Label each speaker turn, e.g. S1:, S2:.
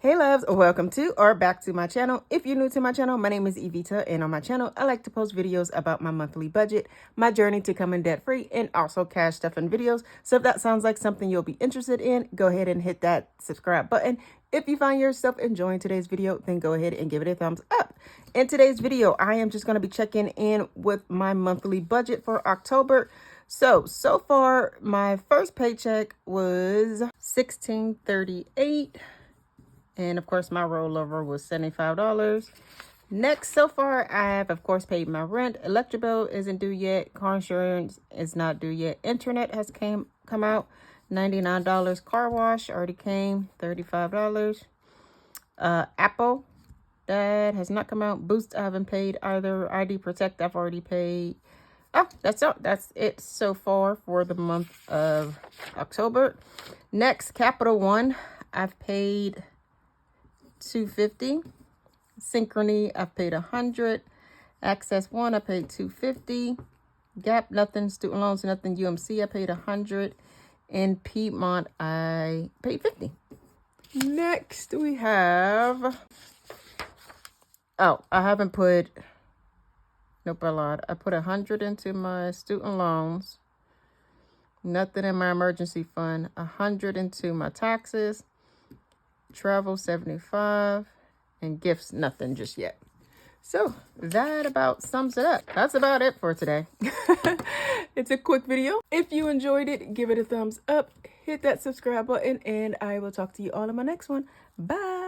S1: Hey loves, welcome to or back to my channel. If you're new to my channel, my name is Evita, and on my channel I like to post videos about my monthly budget, my journey to coming debt free, and also cash stuffing videos. So if that sounds like something you'll be interested in, go ahead and hit that subscribe button. If you find yourself enjoying today's video, then go ahead and give it a thumbs up. In today's video, I am just going to be checking in with my monthly budget for October. So far my first paycheck was $16.38. And of course, my rollover was $75. Next, so far, I have, of course, paid my rent. Electric bill isn't due yet. Car insurance is not due yet. Internet has come out, $99. Car wash already came, $35. Apple, that has not come out. Boost, I haven't paid either. ID Protect, I've already paid. Oh, that's all. That's it so far for the month of October. Next, Capital One, I've paid $250. Synchrony, I paid $100. Access One, I paid $250. Gap, nothing. Student loans, nothing. UMC, I paid $100. And Piedmont, I paid $50. Next, we have. Oh, I haven't put. Nope, I lied. I put $100 into my student loans. Nothing in my emergency fund. $100 into my taxes. Travel, $75. And gifts, nothing just yet. So that about sums it up. That's about it for today. It's a quick video. If you enjoyed it, give it a thumbs up, hit that subscribe button, and I will talk to you all in my next one. Bye.